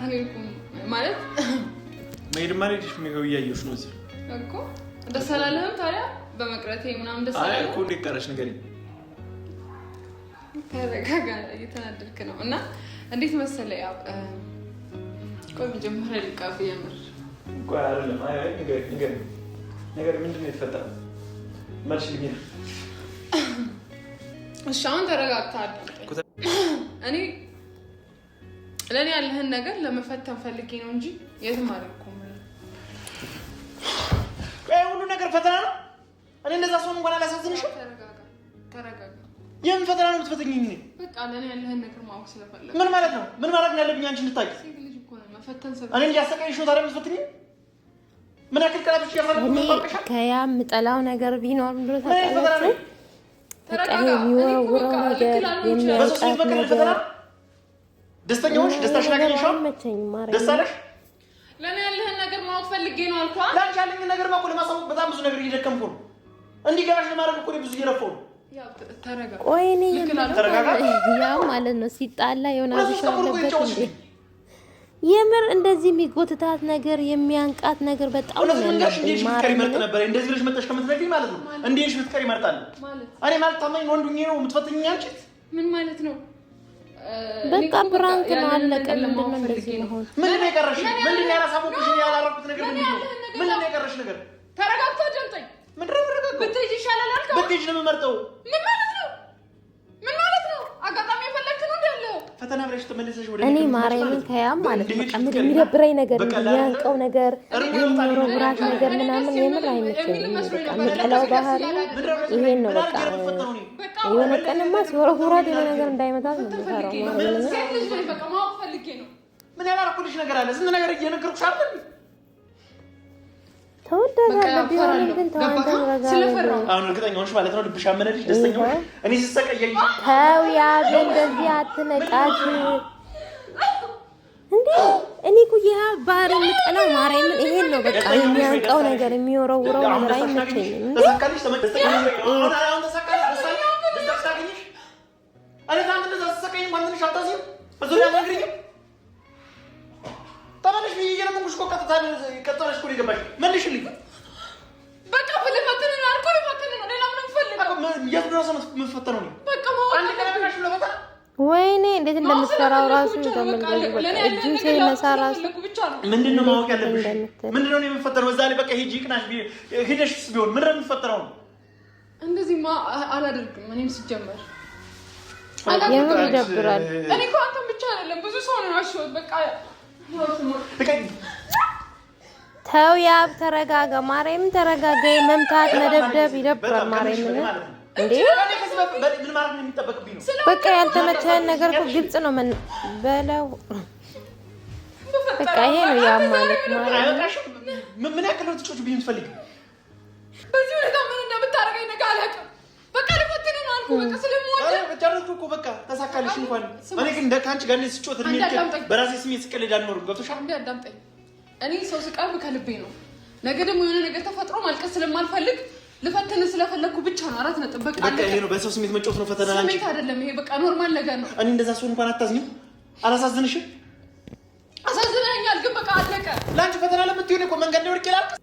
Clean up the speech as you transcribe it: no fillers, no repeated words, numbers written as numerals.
አልኩም ማለት መሄድ ማለት ነው ያየሽ ነው እዚህ እኮ ደስ አላለህም ታዲያ በመቅረቴ ምናምን ደስ አላለህ? አይ እኮ እንዲቀረሽ ነገር ተረጋጋ እየተናደድክ ነው እና እንዴት መሰለህ ያው ቆይ መጀመሪያ ልቃፍ የምር ቆይ አይደለም አይ ነገር ምንድን ነው የተፈጠረው መልሽ ልኝ እሺ አሁን ተረጋግተሃል እኔ ለኔ ያለህን ነገር ለመፈተን ፈልጌ ነው እንጂ የትም አልኩም ሁሉ ነገር ፈተና ነው እኔ እንደዛ ሰው እንኳን አላሳዝንሽም ተረጋጋ የምን ፈተና ነው የምትፈተኝኝ በቃ ለኔ ያለህን ነገር ማወቅ ስለፈለኩ ምን ማለት ነው ያለብኝ አንቺ እንድታቂ ልጅ እኮ ነው መፈተን ሰበብ እኔ እንዲያሰቃይሽ ነው ታዲያ የምትፈትኝኝ ምን ያክል ቀላብሽ ያፈራሽ ከያም ጠላው ነገር ቢኖር ብሎ ታውቃለህ ተረጋጋ የሚወራው ነገር የሚያውቃት ነገር ደስተኛውሽ ደስታሽን አገኘሽው ደስታለሽ ለኔ ያለህን ነገር ማወቅ ፈልጌ ነው አልኳ ላንቺ ያለኝ ነገር ማቆል ማሳወቅ በጣም ብዙ ነገር እየደከምኩ ነው እንዲገባሽ ለማድረግ እኮ ብዙ እየለፈው ነው ያው ተረጋጋ ቆይኔ ያው ማለት ነው ሲጣላ የሆነ አብሻው አለበት እንዴ የምር እንደዚህ የሚጎትታት ነገር የሚያንቃት ነገር በጣም ነው እንደዚህ ምትከሪ መርጥ ነበር እንደዚህ ብለሽ መጣሽ ከምትነግሪኝ ማለት ነው እንዴሽ ምትከሪ መርጣለ እኔ ማለት ታማኝ ወንዱኝ ነው የምትፈትኝኝ አንቺ ምን ማለት ነው በቃ ፕራንክ ነው አለቀ ምንድነው እንደዚህ ነው ምንድነው የቀረሽ ምንድነው ያላሳወቅሽ ያላረኩት ነገር ምንድነው የቀረሽ ነገር ተረጋግተህ አዳምጠኝ ምንድነው ብትሄጂ ይሻላል አልከው ብትሄጂ ነው የምመርጠው ምን ማለት ነው አጋጣሚ የፈለግክ ነው ያለው ፈተና ብለሽ ተመለሰሽ ወደ እኔ ማርያምን ከያም ማለት ነው የሚደብረኝ ነገር የሚያንቀው ነገር የሚወራውራት ነገር ምናምን የምር አይመቸኝም በቃ መቀላው ባህሪ ይሄን ነው በቃ የሆነ ቀንማ ሲወራውራት የሆነ ነገር እንዳይመታት ነው የምፈራው በቃ ማወቅ ፈልጌ ነው ምን ያላረኩልሽ ነገር አለ ስንት ነገር እየነገርኩሽ አይደል ተወዳዳለህ ቢሆንም ግን ተዋንተ ረጋጋ አሁን እርግጠኛ ሆነሽ ማለት ነው ልብሽ አመነልሽ ደስተኛው እኔ ሲሰቀየኝ ታው ያ እንደዚህ አትነቃት እንዴ እኔ እኮ ያ ባህሪ የምጠላው ማርያምን ይሄን ነው በቃ የሚያንቀው ነገር የሚወረውረው ነገር አይመቸኝም እንዴ ተሳካልሽ ተመደስተኛው አሁን ተሳካልሽ ደስታሽ እኔ ታንተ ተሳካኝ ማንንሽ አታሲም በዙሪያ ነግሪኝ ታማለሽ ይየለምኩሽ እኮ ቀጥታለሽ እኮ ይገባሽ መልሽልኝ በቃ ፈለፈተና አልኩ ፈተና ሌላ ምንም ፈልግ የድረሰ መፈተነው ነው በቃ ማወቅ አንድ ቀናሽ ለበታ ወይኔ እንዴት እንደምትፈራው ራሱ ተመልካች በቃ እጁ ሲነሳ ራሱ ምንድነው ማወቅ ያለብሽ ምንድነው የምፈተነው እዛ ላይ በቃ ሂጂ ቅናሽ ሄደሽስ ቢሆን ምንድነው የምፈተነው እንደዚህ አላደርግም እኔም ሲጀመር የምር ይደብራል እኔ እኮ አንተም ብቻ አይደለም ብዙ ሰው ነው ያሽው በቃ ተው ያብ ተረጋጋ ማርያምን ተረጋጋ መምታት መደብደብ ይደብራል ማርያምን እንዴ ምን ማለት ነው የሚጠበቅብኝ ነው በቃ ያልተመቸህን ነገር እኮ ግልጽ ነው በለው በቃ ይሄ ነው ያብ ማለት ማርያምን ምን ያክል ነው ትጮችብኝ የምትፈልጊ በዚህ ሁኔታ ምን እንደምታረጋኝ ነገር አላውቅም በቃ ልፈትነኝ ነው አልኩ በቃ ስለምወድ ጨረስኩ እኮ በቃ ተሳካልሽ እንኳን እኔ ግን ከአንቺ ጋር እንደዚህ ስጮት እድሜ በራሴ ስሜት ስቀልድ አልኖርም ገብቶሻል እንዴ አዳምጠኝ እኔ ሰው ስቀርብ ከልቤ ነው ነገ ደግሞ የሆነ ነገር ተፈጥሮ ማልቀስ ስለማልፈልግ ልፈትን ስለፈለኩ ብቻ ነው አራት ነጥብ በቃ ይሄ ነው በሰው ስሜት መጮት ነው ፈተና አንቺ ስሜት አይደለም ይሄ በቃ ኖርማል ነገር ነው እኔ እንደዛ ሰው እንኳን አታዝኝም አላሳዝንሽም አሳዝነኛል ግን በቃ አለቀ ላንቺ ፈተና ለምትሆን እኮ መንገድ ነው ወርቄ ላልቀስ